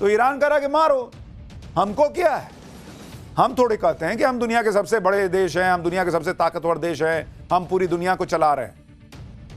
तो ईरान कह रहा कि मारो, हमको क्या है। हम थोड़े कहते हैं कि हम दुनिया के सबसे बड़े देश हैं, हम दुनिया के सबसे ताकतवर देश हैं, हम पूरी दुनिया को चला रहे हैं।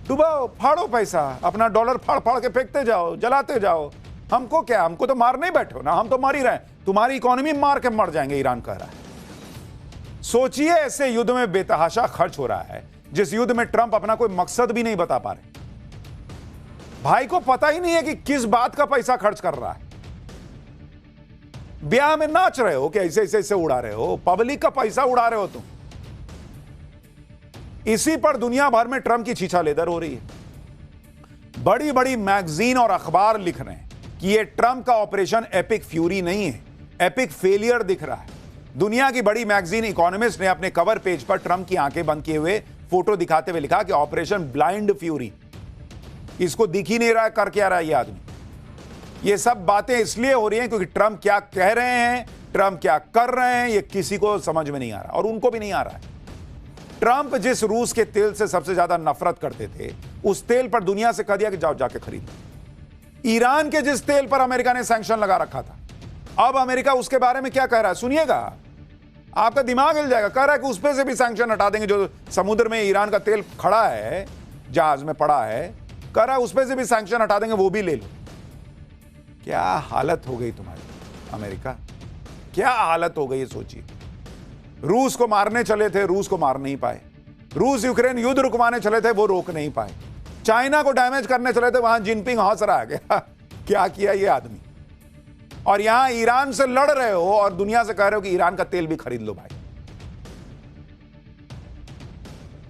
डुबाओ, फाड़ो पैसा, अपना डॉलर फाड़ फाड़ के फेंकते जाओ, जलाते जाओ, हमको क्या, हमको तो मारने ही बैठे हो ना, हम तो मर ही रहे हैं, तुम्हारी इकोनॉमी मार के मर जाएंगे, ईरान कह रहा है। सोचिए ऐसे युद्ध में बेतहाशा खर्च हो रहा है, जिस युद्ध में ट्रंप अपना कोई मकसद भी नहीं बता पा रहे। भाई को पता ही नहीं है कि किस बात का पैसा खर्च कर रहा है। ब्याह में नाच रहे हो कि ऐसे ऐसे ऐसे उड़ा रहे हो, पब्लिक का पैसा उड़ा रहे हो तुम। इसी पर दुनिया भर में ट्रंप की छीछालेदर हो रही है। बड़ी बड़ी मैगजीन और अखबार लिख रहे हैं कि यह ट्रंप का ऑपरेशन एपिक फ्यूरी नहीं है, एपिक फेलियर दिख रहा है। दुनिया की बड़ी मैगजीन इकोनॉमिस्ट ने अपने कवर पेज पर ट्रंप की आंखें बंद किए हुए फोटो दिखाते हुए लिखा कि ऑपरेशन ब्लाइंड फ्यूरी। इसको दिख ही नहीं रहा है कर क्या रहा है ये आदमी। ये सब बातें इसलिए हो रही हैं क्योंकि ट्रंप क्या कह रहे हैं, ट्रंप क्या कर रहे हैं, ये किसी को समझ में नहीं आ रहा और उनको भी नहीं आ रहा है। ट्रंप जिस रूस के तेल से सबसे ज्यादा नफरत करते थे, उस तेल पर दुनिया से कह दिया कि जाओ जाके खरीदो। ईरान के जिस तेल पर अमेरिका ने सैंक्शन लगा रखा था, अब अमेरिका उसके बारे में क्या कह रहा है सुनिएगा, आपका दिमाग हिल जाएगा। कह रहा है कि उस पे से भी सैंक्शन हटा देंगे, जो समुद्र में ईरान का तेल खड़ा है, जहाज में पड़ा है, कह रहा है उस पे से भी सैंक्शन हटा देंगे, वो भी ले लो। क्या हालत हो गई तुम्हारी अमेरिका, क्या हालत हो गई है सोचिए। रूस को मारने चले थे, रूस को मार नहीं पाए। रूस यूक्रेन युद्ध रुकवाने चले थे, वो रोक नहीं पाए। चाइना को डैमेज करने चले थे, वहां जिनपिंग हंस रहा है क्या किया ये आदमी। और यहां ईरान से लड़ रहे हो और दुनिया से कह रहे हो कि ईरान का तेल भी खरीद लो भाई।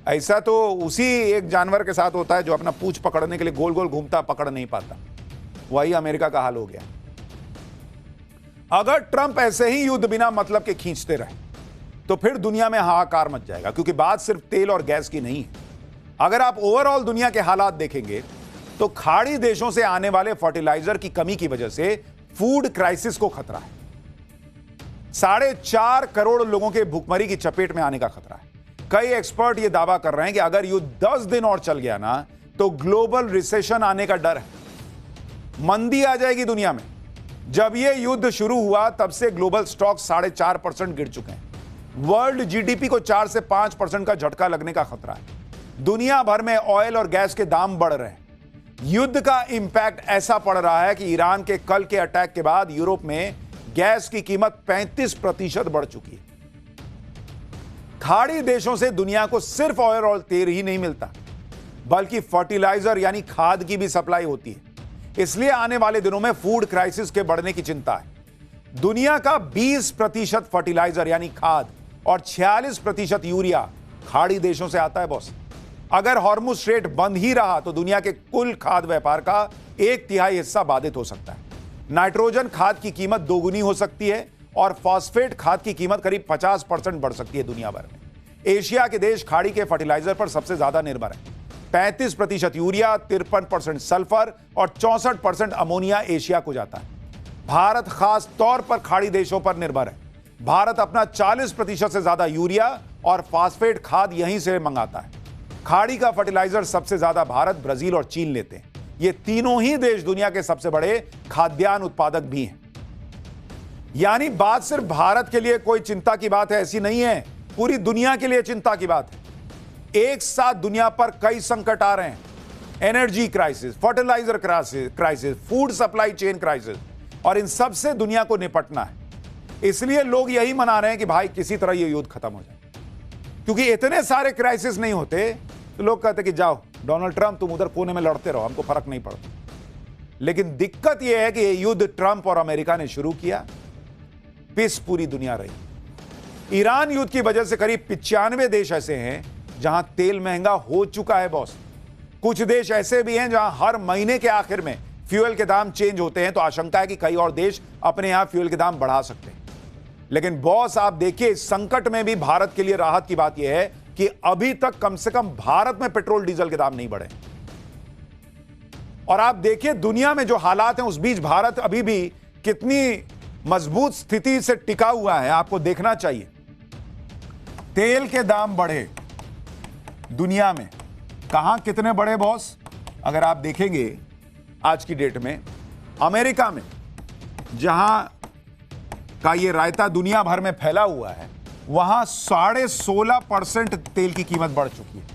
ऐसा तो उसी एक जानवर के साथ होता है जो अपना पूंछ पकड़ने के लिए गोल गोल घूमता, पकड़ नहीं पाता। वही अमेरिका का हाल हो गया। अगर ट्रंप ऐसे ही युद्ध बिना मतलब के खींचते रहे तो फिर दुनिया में हाहाकार मच जाएगा, क्योंकि बात सिर्फ तेल और गैस की नहीं है। अगर आप ओवरऑल दुनिया के हालात देखेंगे तो खाड़ी देशों से आने वाले फर्टिलाइजर की कमी की वजह से फूड क्राइसिस को खतरा है। 4.5 करोड़ लोगों के भूखमरी की चपेट में आने का खतरा है। कई एक्सपर्ट यह दावा कर रहे हैं कि अगर युद्ध 10 दिन और चल गया ना तो ग्लोबल रिसेशन आने का डर है, मंदी आ जाएगी दुनिया में। जब यह युद्ध शुरू हुआ तब से ग्लोबल स्टॉक 4.5% गिर चुके हैं। वर्ल्ड जीडीपी को 4 से 5% का झटका लगने का खतरा है। दुनिया भर में ऑयल और गैस के दाम बढ़ रहे हैं। युद्ध का इंपैक्ट ऐसा पड़ रहा है कि ईरान के कल के अटैक के बाद यूरोप में गैस की कीमत 35% बढ़ चुकी है। खाड़ी देशों से दुनिया को सिर्फ ऑयल और तेल ही नहीं मिलता, बल्कि फर्टिलाइजर यानी खाद की भी सप्लाई होती है। इसलिए आने वाले दिनों में फूड क्राइसिस के बढ़ने की चिंता है। दुनिया का 20% फर्टिलाइजर यानी खाद और 46% यूरिया खाड़ी देशों से आता है बॉस। अगर हॉर्मुज स्ट्रेट बंद ही रहा तो दुनिया के कुल खाद व्यापार का 1/3 हिस्सा बाधित हो सकता है। नाइट्रोजन खाद की कीमत दोगुनी हो सकती है और फॉस्फेट खाद की कीमत करीब 50% बढ़ सकती है दुनिया भर में। एशिया के देश खाड़ी के फर्टिलाइजर पर सबसे ज्यादा निर्भर है। 35% यूरिया, 53% सल्फर और 64% अमोनिया एशिया को जाता है। भारत खास तौर पर खाड़ी देशों पर निर्भर है। भारत अपना 40% से ज्यादा यूरिया और फॉस्फेट खाद यहीं से मंगाता है। खाड़ी का फर्टिलाइजर सबसे ज्यादा भारत, ब्राजील और चीन लेते हैं। ये तीनों ही देश दुनिया के सबसे बड़े खाद्यान्न उत्पादक भी हैं। यानी बात सिर्फ भारत के लिए कोई चिंता की बात है ऐसी नहीं है, पूरी दुनिया के लिए चिंता की बात है। एक साथ दुनिया पर कई संकट आ रहे हैं। Energy crisis, fertiliser crisis, food supply chain crisis, और इन सब से दुनिया को निपटना है। इसलिए लोग यही मना रहे हैं कि भाई किसी तरह ये युद्ध खत्म हो जाए, क्योंकि इतने सारे क्राइसिस नहीं होते तो लोग कहते कि जाओ डोनाल्ड ट्रंप तुम उधर कोने में लड़ते रहो, हमको फर्क नहीं पड़ता। लेकिन दिक्कत यह है कि ये युद्ध ट्रंप और अमेरिका ने शुरू किया, पिस पूरी दुनिया रही। ईरान युद्ध की वजह से करीब 95 देश ऐसे हैं जहां तेल महंगा हो चुका है बॉस। कुछ देश ऐसे भी हैं जहां हर महीने के आखिर में फ्यूल के दाम चेंज होते हैं, तो आशंका है कि कई और देश अपने यहां फ्यूल के दाम बढ़ा सकते हैं। लेकिन बॉस आप देखिए, इस संकट में भी भारत के लिए राहत की बात यह है कि अभी तक कम से कम भारत में पेट्रोल डीजल के दाम नहीं बढ़े। और आप देखिए दुनिया में जो हालात हैं, उस बीच भारत अभी भी कितनी मजबूत स्थिति से टिका हुआ है, आपको देखना चाहिए। तेल के दाम बढ़े दुनिया में, कहां कितने बढ़े बॉस? अगर आप देखेंगे आज की डेट में, अमेरिका में जहां का ये रायता दुनिया भर में फैला हुआ है, वहां 16.5% तेल की कीमत बढ़ चुकी है।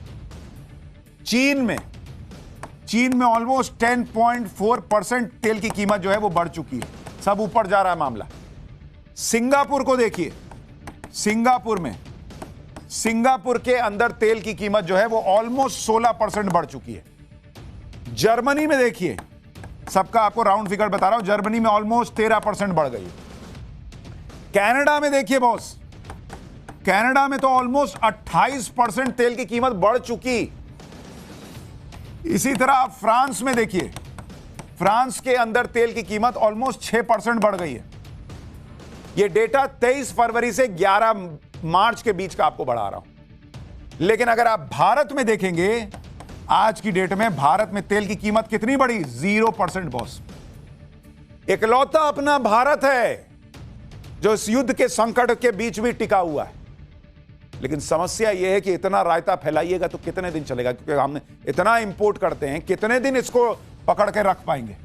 चीन में ऑलमोस्ट 10.4% तेल की कीमत जो है वो बढ़ चुकी है। सब ऊपर जा रहा है मामला। सिंगापुर को देखिए, सिंगापुर के अंदर तेल की कीमत जो है वो ऑलमोस्ट 16% बढ़ चुकी है। जर्मनी में देखिए, सबका आपको राउंड फिगर बता रहा हूं, जर्मनी में ऑलमोस्ट 13% बढ़ गई है। कनाडा में देखिए बॉस, कनाडा में तो ऑलमोस्ट 28% तेल की कीमत बढ़ चुकी। इसी तरह आप फ्रांस में देखिए, फ्रांस के अंदर तेल की कीमत ऑलमोस्ट 6% बढ़ गई है। यह डेटा 23 फरवरी से 11 मार्च के बीच का आपको बढ़ा रहा हूं। लेकिन अगर आप भारत में देखेंगे, आज की डेट में भारत में तेल की कीमत कितनी बढ़ी? 0% बॉस। इकलौता अपना भारत है जो इस युद्ध के संकट के बीच भी टिका हुआ है। लेकिन समस्या यह है कि इतना रायता फैलाइएगा तो कितने दिन चलेगा, क्योंकि हम इतना इंपोर्ट करते हैं, कितने दिन इसको पकड़ के रख पाएंगे।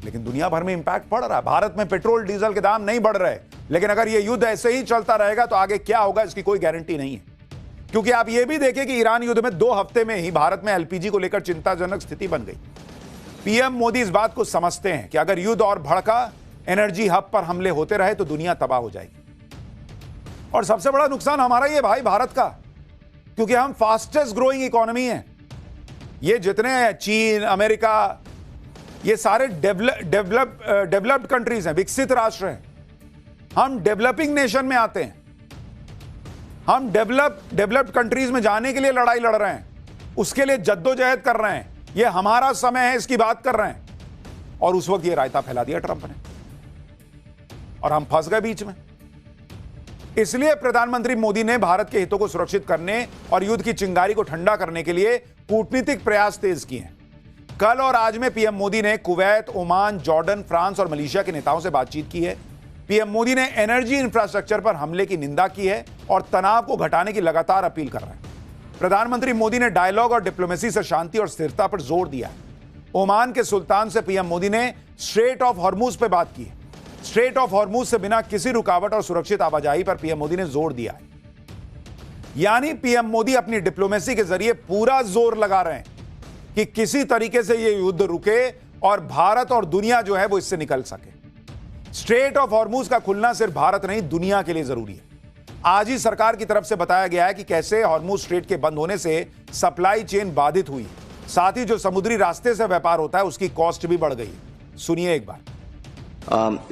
लेकिन दुनिया भर में इंपैक्ट पड़ रहा है। भारत में पेट्रोल डीजल के दाम नहीं बढ़ रहे, लेकिन अगर यह युद्ध ऐसे ही चलता रहेगा तो आगे क्या होगा इसकी कोई गारंटी नहीं है। क्योंकि आप यह भी देखें कि ईरान युद्ध में 2 हफ्ते में ही भारत में एलपीजी को लेकर चिंताजनक स्थिति बन गई। पीएम मोदी इस बात को समझते हैं कि अगर युद्ध और भड़का, एनर्जी हब पर हमले होते रहे तो दुनिया तबाह हो जाएगी। और सबसे बड़ा नुकसान हमारा ही है भाई, भारत का, क्योंकि हम फास्टेस्ट ग्रोइंग इकोनॉमी है। ये जितने चीन, अमेरिका, ये सारे डेवलप्ड कंट्रीज हैं, विकसित राष्ट्र हैं। हम डेवलपिंग नेशन में आते हैं। हम डेवलप्ड कंट्रीज में जाने के लिए लड़ाई लड़ रहे हैं, उसके लिए जद्दोजहद कर रहे हैं। ये हमारा समय है, इसकी बात कर रहे हैं। और उस वक्त ये रायता फैला दिया ट्रंप ने और हम फंस गए बीच में। इसलिए प्रधानमंत्री मोदी ने भारत के हितों को सुरक्षित करने और युद्ध की चिंगारी को ठंडा करने के लिए कूटनीतिक प्रयास तेज किए हैं। कल और आज में पीएम मोदी ने कुवैत, ओमान, जॉर्डन, फ्रांस और मलेशिया के नेताओं से बातचीत की है। पीएम मोदी ने एनर्जी इंफ्रास्ट्रक्चर पर हमले की निंदा की है और तनाव को घटाने की लगातार अपील कर रहे हैं। प्रधानमंत्री मोदी ने डायलॉग और डिप्लोमेसी से शांति और स्थिरता पर जोर दिया है। ओमान के सुल्तान से पीएम मोदी ने स्ट्रेट ऑफ हॉर्मुज पर बात की है। स्ट्रेट ऑफ हॉर्मुज से बिना किसी रुकावट और सुरक्षित आवाजाही पर पीएम मोदी ने जोर दिया है। यानी पीएम मोदी अपनी डिप्लोमेसी के जरिए पूरा जोर लगा रहे हैं कि किसी तरीके से यह युद्ध रुके और भारत और दुनिया जो है वो इससे निकल सके। स्ट्रेट ऑफ हॉर्मुज का खुलना सिर्फ भारत नहीं, दुनिया के लिए जरूरी है। आज ही सरकार की तरफ से बताया गया है कि कैसे हॉर्मुज स्ट्रेट के बंद होने से सप्लाई चेन बाधित हुई, साथ ही जो समुद्री रास्ते से व्यापार होता है उसकी कॉस्ट भी बढ़ गई। सुनिए एक बार।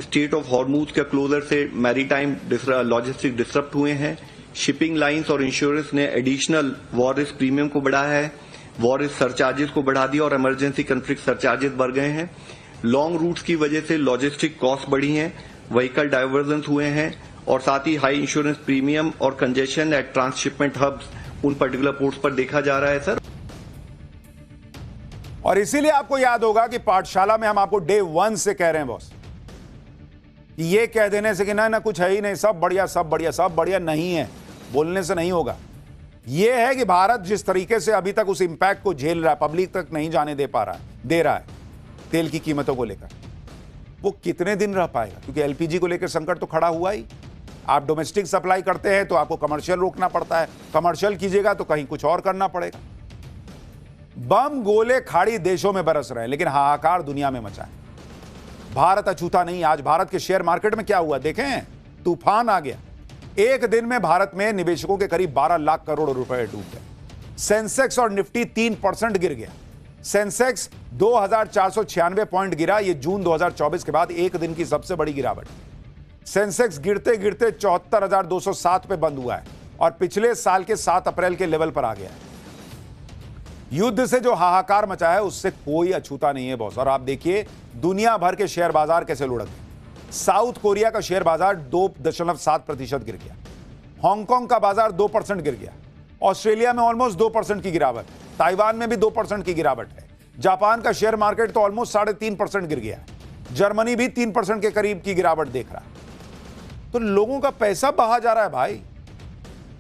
स्ट्रेट ऑफ हॉर्मुज के क्लोजर से मैरीटाइम लॉजिस्टिक डिस्टर्ब हुए हैं। शिपिंग लाइंस और इंश्योरेंस ने एडिशनल वॉर रिस्क प्रीमियम को बढ़ाया है, वॉर रिस्क सरचार्जेस को बढ़ा दिया और इमरजेंसी कंफ्लिक्ट सरचार्जेस बढ़ गए हैं। लॉन्ग रूट्स की वजह से लॉजिस्टिक कॉस्ट बढ़ी हैं, व्हीकल डाइवर्जन हुए हैं और साथ ही हाई इंश्योरेंस प्रीमियम और कंजेशन एट ट्रांसशिपमेंट हब्स उन पर्टिकुलर पोर्ट्स पर देखा जा रहा है सर। और इसीलिए आपको याद होगा कि पाठशाला में हम आपको डे 1 से कह रहे हैं बॉस, ये कह देने से कि ना कुछ है ही नहीं, सब बढ़िया सब बढ़िया सब बढ़िया नहीं है, बोलने से नहीं होगा। यह है कि भारत जिस तरीके से अभी तक उस इंपैक्ट को झेल रहा है, पब्लिक तक नहीं जाने दे रहा है तेल की कीमतों को लेकर, वो कितने दिन रह पाएगा? क्योंकि एलपीजी को लेकर संकट तो खड़ा हुआ ही। आप डोमेस्टिक सप्लाई करते हैं तो आपको कमर्शियल रोकना पड़ता है, कमर्शियल कीजिएगा तो कहीं कुछ और करना पड़ेगा। बम गोले खाड़ी देशों में बरस रहे हैं, लेकिन हाहाकार दुनिया में मचा है। भारत अछूता नहीं। आज भारत के शेयर मार्केट में क्या हुआ देखें, तूफान आ गया। एक दिन में भारत में निवेशकों के करीब 12 लाख करोड़ रुपए डूब गए। सेंसेक्स और निफ्टी 3% गिर गया। सेंसेक्स 2496 पॉइंट गिरा। यह जून 2024 के बाद एक दिन की सबसे बड़ी गिरावट। सेंसेक्स गिरते गिरते 74,207 पे बंद हुआ है और पिछले साल के 7 अप्रैल के लेवल पर आ गया है। युद्ध से जो हाहाकार मचा है उससे कोई अछूता नहीं है बॉस। और आप देखिए दुनिया भर के शेयर बाजार कैसे लुढ़क गए। साउथ कोरिया का शेयर बाजार 2.7% गिर गया। हांगकांग का बाजार 2% गिर गया। ऑस्ट्रेलिया में ऑलमोस्ट 2% की गिरावट। ताइवान में भी 2% की गिरावट है। जापान का शेयर मार्केट तो ऑलमोस्ट 3.5% गिर गया। जर्मनी भी 3% के करीब की गिरावट देख रहा है। तो लोगों का पैसा बहा जा रहा है भाई।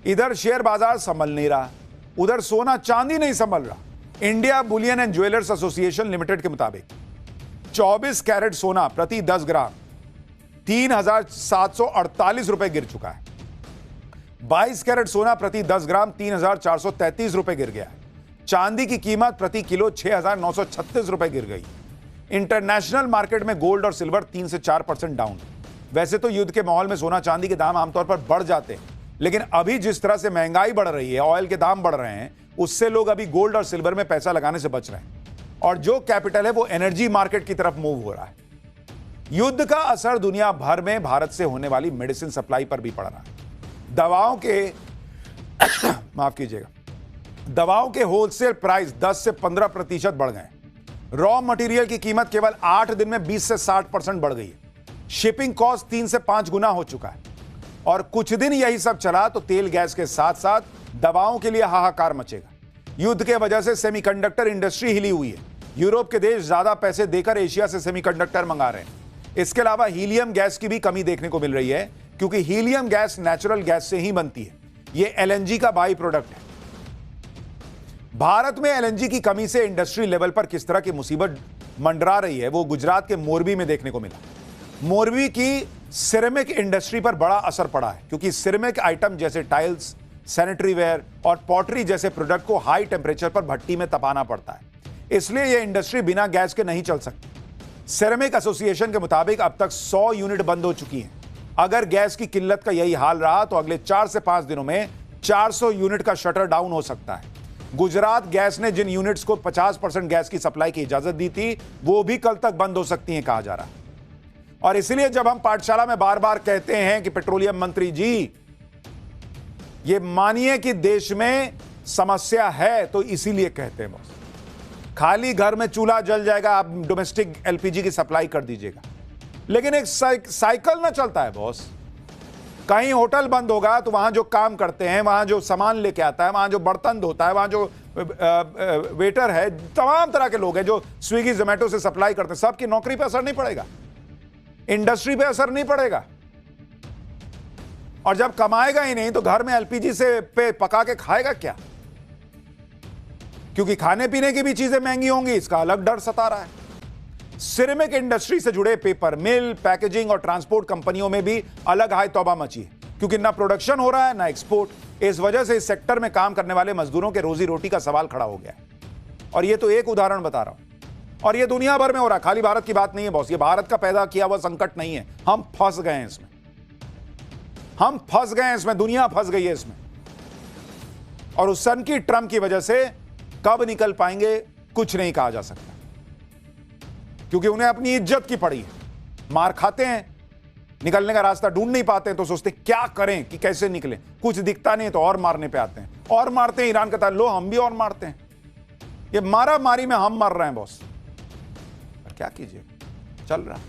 इधर शेयर बाजार संभल नहीं रहा, उधर सोना चांदी नहीं संभल रहा। India Boolean and jewellers association limited के मुताबिक 24 कैरेट सोना प्रति 10 ग्राम ₹3,748 गिर चुका है। 22 कैरेट सोना प्रति 10 ग्राम 3,433 रुपए गिर गया है। चांदी की कीमत प्रति किलो 6,936 रुपए गिर गई। इंटरनेशनल मार्केट में गोल्ड और सिल्वर 3 से 4% डाउन। वैसे तो युद्ध के माहौल में सोना चांदी के दाम आमतौर पर बढ़ जाते हैं, लेकिन अभी जिस तरह से महंगाई बढ़ रही है, ऑयल के दाम बढ़ रहे हैं, उससे लोग अभी गोल्ड और सिल्वर में पैसा लगाने से बच रहे हैं और जो कैपिटल है वो एनर्जी मार्केट की तरफ मूव हो रहा है। युद्ध का असर दुनिया भर में भारत से होने वाली मेडिसिन सप्लाई पर भी पड़ रहा है। दवाओं के माफ कीजिएगा, दवाओं के होलसेल प्राइस 10 से 15% बढ़ गए। रॉ मटेरियल की कीमत केवल 8 दिन में 20 से 60% बढ़ गई है। शिपिंग कॉस्ट 3 से 5 गुना हो चुका है और कुछ दिन यही सब चला तो तेल गैस के साथ साथ दवाओं के लिए हाहाकार मचेगा। युद्ध के वजह से सेमीकंडक्टर इंडस्ट्री हिली हुई है। यूरोप के देश ज्यादा पैसे देकर एशिया से सेमीकंडक्टर मंगा रहे हैं। इसके अलावा हीलियम गैस की भी कमी देखने को मिल रही है, क्योंकि हीलियम गैस नेचुरल गैस से ही बनती है। यह एलएनजी का बाई प्रोडक्ट है। भारत में एलएनजी की कमी से इंडस्ट्री लेवल पर किस तरह की मुसीबत मंडरा रही है, वो गुजरात के मोरबी में देखने को मिला। मोरबी की सिरेमिक इंडस्ट्री पर बड़ा असर पड़ा है, क्योंकि सिरेमिक आइटम जैसे टाइल्स, सैनिटरी वेयर और पॉटरी जैसे प्रोडक्ट को हाई टेम्परेचर पर भट्टी में तपाना पड़ता है। इसलिए यह इंडस्ट्री बिना गैस के नहीं चल सकती। सिरेमिक एसोसिएशन के मुताबिक अब तक 100 यूनिट बंद हो चुकी हैं। अगर गैस की किल्लत का यही हाल रहा तो अगले 4 से 5 दिनों में 400 यूनिट का शटर डाउन हो सकता है। गुजरात गैस ने जिन यूनिट्स को 50% गैस की सप्लाई की इजाजत दी थी, वो भी कल तक बंद हो सकती हैं, कहा जा रहा है। और इसलिए जब हम पाठशाला में बार बार कहते हैं कि पेट्रोलियम मंत्री जी, ये मानिए कि देश में समस्या है, तो इसीलिए कहते हैं बॉस। खाली घर में चूल्हा जल जाएगा, आप डोमेस्टिक एलपीजी की सप्लाई कर दीजिएगा, लेकिन एक साइकिल ना चलता है बॉस। कहीं होटल बंद होगा तो वहां जो काम करते हैं, वहां जो सामान लेके आता है, वहां जो बर्तन धोता है, वहां जो वेटर है, तमाम तरह के लोग हैं जो स्विगी जोमेटो से सप्लाई करते हैं, सबकी नौकरी पे असर नहीं पड़ेगा, इंडस्ट्री पे असर नहीं पड़ेगा। और जब कमाएगा ही नहीं तो घर में एलपीजी से पे पका के खाएगा क्या? क्योंकि खाने पीने की भी चीजें महंगी होंगी, इसका अलग डर सता रहा है। सिरेमिक इंडस्ट्री से जुड़े पेपर मिल, पैकेजिंग और ट्रांसपोर्ट कंपनियों में भी अलग हाय तौबा मची है, क्योंकि ना प्रोडक्शन हो रहा है ना एक्सपोर्ट। इस वजह से इस सेक्टर में काम करने वाले मजदूरों के रोजी रोटी का सवाल खड़ा हो गया है। और ये तो एक उदाहरण बता रहा हूं, और ये दुनिया भर में हो रहा है, खाली भारत की बात नहीं है बॉस। ये भारत का पैदा किया हुआ संकट नहीं है, हम फंस गए हैं इसमें, हम फंस गए हैं इसमें, दुनिया फंस गई है इसमें। और उस सन की ट्रम्प की वजह से कब निकल पाएंगे कुछ नहीं कहा जा सकता, क्योंकि उन्हें अपनी इज्जत की पड़ी है। मार खाते हैं, निकलने का रास्ता ढूंढ नहीं पाते हैं, तो सोचते क्या करें कि कैसे निकले। कुछ दिखता नहीं तो और मारने पे आते हैं, और मारते हैं। ईरान कहता है लो हम भी और मारते हैं। ये मारा मारी में हम मर रहे हैं बॉस, क्या कीजिए, चल रहा है।